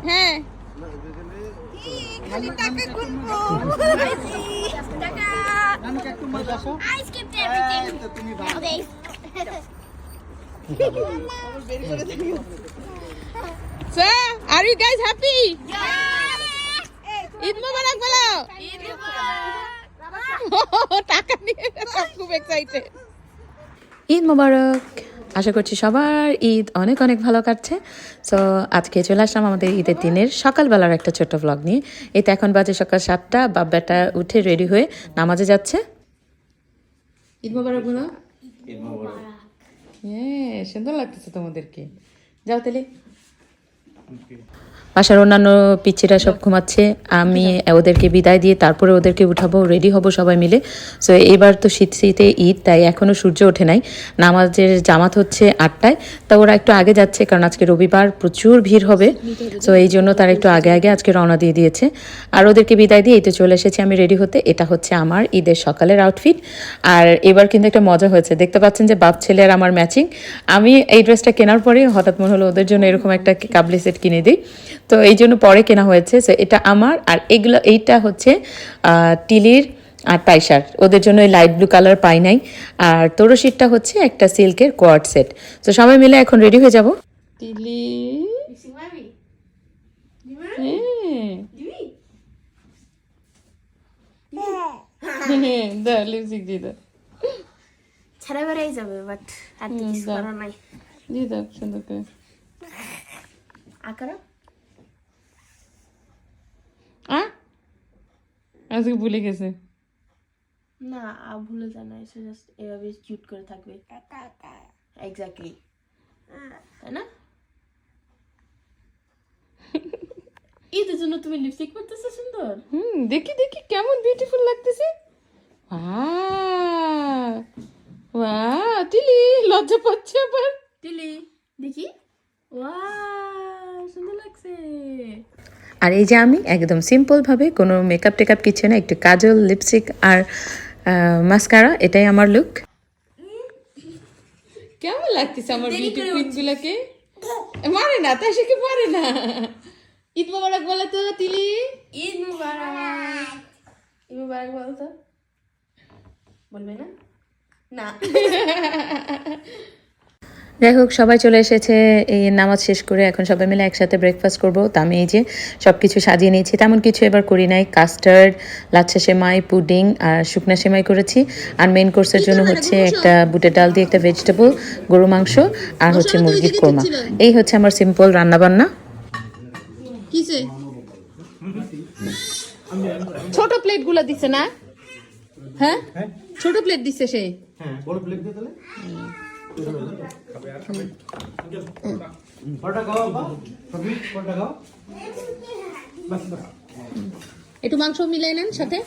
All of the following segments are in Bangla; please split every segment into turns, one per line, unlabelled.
হ্যাঁ খালি টাকা গুনবো টাকা I skipped everything nowadays So, are you guys happy? Yeah! Eid Mubarak bolo! Eid Mubarak! টাকা নিয়ে সব খুব এক্সাইটেড।
ঈদ মোবারক। আশা করছি সবার ঈদ অনেক অনেক ভালো কাটছে। সো আজকে চলে আসলাম আমাদের ঈদের দিনের সকালবেলার একটা ছোট্ট ব্লগ নিয়ে। এই তো এখন বাজে সকাল 7টা, বাপ বেটা উঠে রেডি হয়ে নামাজে যাচ্ছে। ঈদ মোবারক বলো। ঈদ মোবারক। সুন্দর লাগতেছে তোমাদেরকে। যাও তাহলে। বাসার অন্যান্য পিচ্ছিরা সব ঘুমাচ্ছে, আমি ওদেরকে বিদায় দিয়ে তারপরে ওদেরকে উঠাবো, রেডি হব সবাই মিলে। সো এইবার তো শীতে ঈদ, তাই এখনও সূর্য ওঠে নাই। নামাজের জামাত হচ্ছে 8টায়, তা ওরা একটু আগে যাচ্ছে কারণ আজকে রবিবার প্রচুর ভিড় হবে। সো এই জন্য তারা একটু আগে আগে আজকে রওনা দিয়ে দিয়েছে। আর ওদেরকে বিদায় দিয়ে এই তো চলে এসেছি আমি রেডি হতে। এটা হচ্ছে আমার ঈদের সকালের আউটফিট। আর এবার কিন্তু একটা মজা হয়েছে, দেখতে পাচ্ছেন যে বাপ ছেলে আর আমার ম্যাচিং। আমি এই ড্রেসটা কেনার পরে হঠাৎ মনে হলো ওদের জন্য এরকম একটা কাবলি সেট কিনে দিই, তো এই জন্য পরে কেনা হয়েছে। সো এটা আমার, আর এইটা হচ্ছে টিলির আর তাইশার, ওদের জন্য এই লাইট ব্লু কালার পাই নাই। আর তোরশিরটা হচ্ছে একটা সিল্কের কোয়ার্ড সেট। তো সবাই মিলে এখন রেডি হয়ে যাব। টিলি লিপস্টিক দিয়ে দাও,
ছেড়ে বেড়াই যাবে, বাট আর কিছু করার নাই।
দিয়ে দাও সুন্দর করে।
আকারা
আজকে ভুলে গেছে
না, ভুলে জানা, এসে জাস্ট এভাবে কিউট করে থাকবে। এক্স্যাক্টলি, তাই না? ঈদের জন্য তুমি লিপস্টিক পরতেছো সুন্দর।
দেখি দেখি কেমন বিউটিফুল লাগতেছে। ওয়াও টিলি লজ্জা পাচ্ছে আবার।
টিলি দেখি, ওয়াও সুন্দর লাগছে।
আর এই যে আমি একদম সিম্পলভাবে, কোনো মেকআপ টেকআপ কিছু না, একটু কাজল, লিপস্টিক আর মাস্কারা, এটাই আমার লুক। কেমন লাগতেছে আমার বিউটি কুইনগুলোকে? মারে না, তাই সে কি মারে না। ঈদ মোবারক বলে তো তিলি।
ঈদ মুবারক। ঈদ মুবারক বল তো। বলবে না? না।
যাই হোক, সবাই চলে এসেছে এই নামাজ শেষ করে। এখন সবাই মিলে একসাথে ব্রেকফাস্ট করবো। তা আমি এই যে সব কিছু সাজিয়ে নিয়েছি, তেমন কিছু এবার করি নাই। কাস্টার্ড, লাচ্ছা সেমাই, পুডিং আর শুকনা সেমাই করেছি। আর মেইন কোর্সের জন্য হচ্ছে একটা বুটের ডাল দিয়ে একটা ভেজিটেবল, গরু মাংস আর হচ্ছে মুরগির কোরমা। এই হচ্ছে আমার সিম্পল রান্নাবান্না।
কিসে ছোট প্লেট গুলো দিছে না? হ্যাঁ ছোট প্লেট দিছে সে।
হ্যাঁ বড় প্লেট দে তাহলে।
একটু মাংস মিলাই নেন সাথে,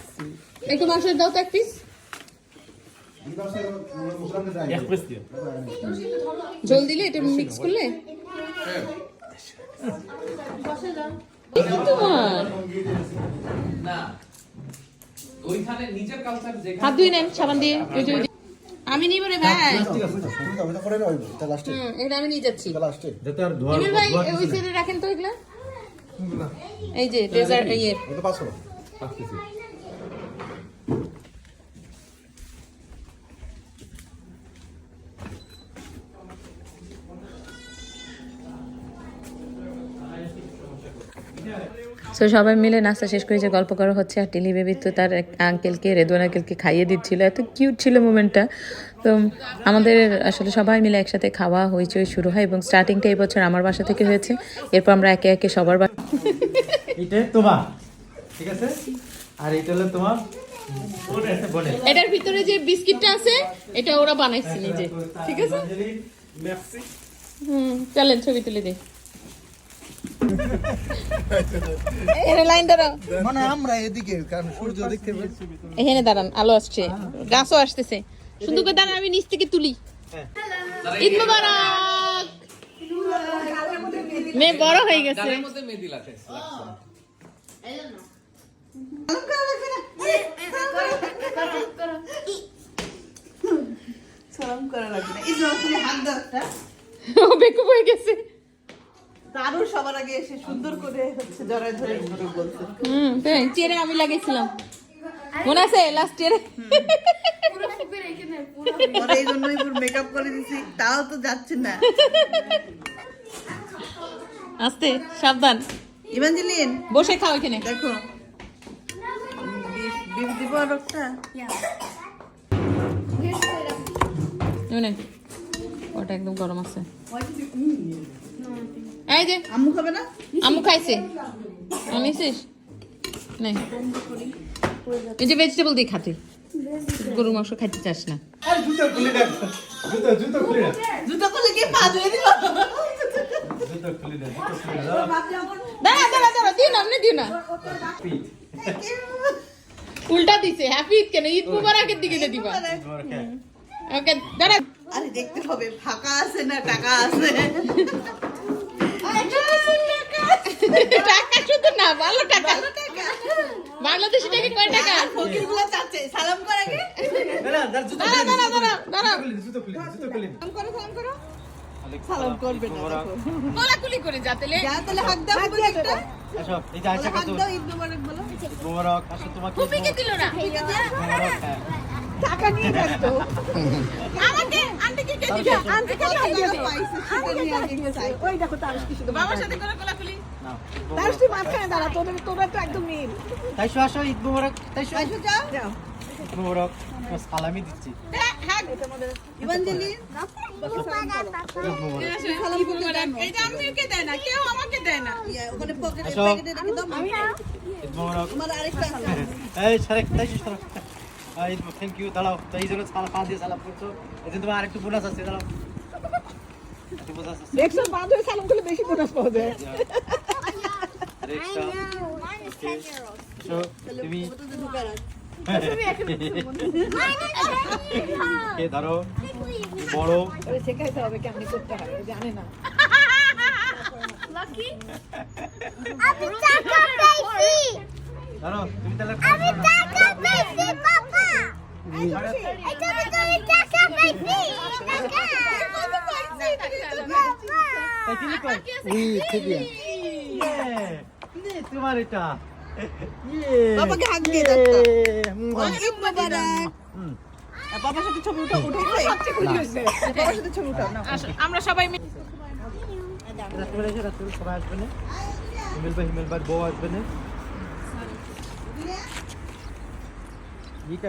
একটু মাংস দাও তো এক পিস। ঝোল দিলে এটা মিক্স করলে হাত ধুয়ে নেন সাবান দিয়ে। আমি নিব রে ভাই, এটা আমি নিয়ে যাচ্ছি। ভাই ওই সাইডে রাখেন তো এগুলা, এই যে ডেজার্ট ইয়ে।
সো সবাই মিলে নাস্তা শেষ করে যে গল্প করা হচ্ছে। আর টিলি বেবি তো তার আঙ্কেলকে, রেদওয়ান আঙ্কেলকে খাইয়ে দিচ্ছিল। এত কিউট ছিল মোমেন্টটা। তো আমাদের আসলে সবাই মিলে একসাথে খাওয়া হইচই শুরু হয়, এবং স্টার্টিংটা এই বছর আমার বাসা থেকে হয়েছে। এরপর আমরা একে একে সবার
এটা তোমার, ঠিক আছে? আর এটা হলো তোমার।
এটার ভিতরে যে বিস্কিটটা আছে এটা ওরা বানাইছে নিজে, ঠিক আছে? চলেন ছবি তুলে দিই।
মানে আমরা এদিকে, কারণ সূর্য দেখতে পাচ্ছি।
এখানে দাঁড়ান, আলো আসছে, গাছও আসতেছে। সুন্দর করে দাঁড়ান, আমি নিচ থেকে তুলি। ঈদ মোবারক। মেয়ে বড় হয়ে গেছে। বেকুব হয়ে গেছে।
তারও সবার আগে এসে সুন্দর করে হচ্ছে জড়ায় ধরে বলছে
চেরে আমি লাগিয়েছিলাম মনে আছে লাস্ট ইয়ারে
পরে এই জন্যই পুরো মেকআপ করে দিছি, তাও তো যাচ্ছে না।
আস্তে সাবধান
ইভাঞ্জেলিন
বসে খাও এখানে
দেখো বিফ দিব আর একটা
ওটা একদম গরম আছে এই যে
আম্মু খাবে না?
আম্মু খাইছে আনিছিস নাই এই যে ভেজিটেবল দিয়ে খাতে গরুর মাংস খাইতে চাস না
আরে জুতো খুলে দেখ, জুতো খুলে দেখ,
জুতো খুলে কি পা ধুয়ে দিব?
জুতো খুলে দেখ,
দাঁড়া দাঁড়া দাঁড়া দিও না আপনি দিও না উল্টা দিছে হ্যাপি ঈদ কেন ঈদ মুবারকের দিকে দিবা ওকে দাঁড়া
আরে দেখতে হবে ফাঁকা আছে না টাকা আছে।
টাকা শুধু না ভালো টাকা বাংলাদেশি টাকা কয় টাকা
ফকিরগুলো চাচ্ছে সালাম করে আগে।
দাঁড়া দাঁড়া দাঁড়া দাঁড়া
জুতো খুলে, জুতো খুলে।
সালাম করো। সালাম করবে না দেখো।
কোলাকুলি করে যাতেলে
যা তাহলে হাত দাও বুঝে একটা।
আসো, এই যে আয়শা
হাত
খাতুন।
দাও ঈদ মোবারক বলো।
ঈদ মোবারক, আসো তোমাকে ঈদ
ফুপিকে দিল না
মোবারক, হ্যাঁ।
টাকা নিয়ে যাচ্ছো।
আমাকে আন্টিকে কে দিবে
আনতে কেন আইডিয়া পাইছে সেটা নিয়ে আগে চাই। ওই দেখো তার কি শুধু
বাবার সাথে করে কোলাকুলি
নাও, ঈদ
তার
মোবারক।
কি মাঝখানে দাঁড়া তোদের তো একদম মিল।
তাইশো আসো, ঈদ মোবারক, তাইশো।
আইসো যাও।
ঈদ মোবারক, তোমার সালামি দিচ্ছি।
হ্যাঁ
ইভাঞ্জেলি
ঈদ মোবারক।
সালাম করতে জানো।
এই যে আমিকে দেয় না কেউ আমাকে দেয় না
ওখানে পকেটে
আসো।
প্যাকেটে রেখে দাও।
ঈদ মোবারক।
তোমার আরেকটা আছে।
এই সারেক, তাইশো সালাম। ঈদ মোবারক, থ্যাংক ইউ, দাঁড়াও। তো এই জন্য পা দিয়ে সালাম করছো। এই যে তোমার আরেকটু বোনাস আছে, দাঁড়াও। একটু বোনাস আছে।
দেখছো পা ধরে সালাম করলে বেশি বোনাস পাওয়া যায়।
আরেকটা। আসো, তুমি কে ধরো বড়
শেখাইতে হবে কেমনি করতে হয় জানে না।
ধরো তুমি তাহলে তোমার এটা
বাবাকে হাত দিয়ে দাও তো। ঈদ মোবারক। বাবার সাথে ছবি উঠাও বাবার সাথে ছবি উঠাও না।
আমরা সবাই মিলে
রাত্রে সবাই আসবে না, হিমেল ভাই বউ আসবে না।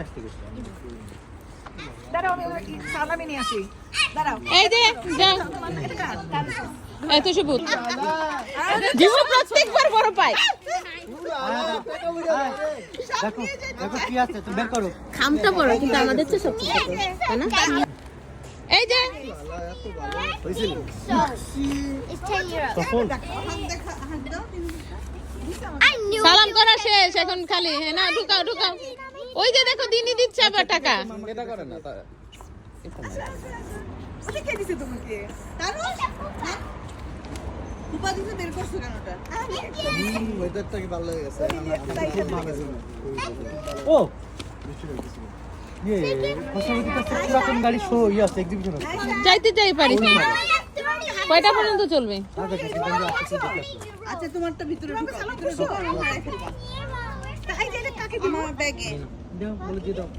আসতে গেছে
দাঁড়াও আমি সালামি নিয়ে আসি। দাঁড়াও
এই যে যাও এত সবুজ জীবন প্রত্যেকবার বড় পায়
দেখো দেখো কি আছে, তুমি বের করো।
খামটা বড় কিন্তু আমাদের তো সব ছোট তাই না?
এই যে
তখন
হাত দাও।
সালাম করা শেষ এখন খালি হ্যাঁ না ঢুকাও ঢুকাও ওই যে দেখো দিনই দিচ্ছে আবার টাকা
ওটা কে দিছে তোমাকে? তারও কুপা দিতে বের করছো কেন ওটা?
ওয়েদারটা কি ভালো হয়ে গেছে
ও ফসলাবাদী কাছে পুরাতন গাড়ি শো আছে, এক্সিবিশন আছে।
যাইতে যাই পারি কয়টা পর্যন্ত চলবে
আচ্ছা তোমারটা ভিতরে ঢুকাও। ভিতরে ঢুকাও, আমি মারা ফেলবো। তাই যে কাকে দিব? আমার ব্যাগে।
দাও, বলে দিয়ে দাও।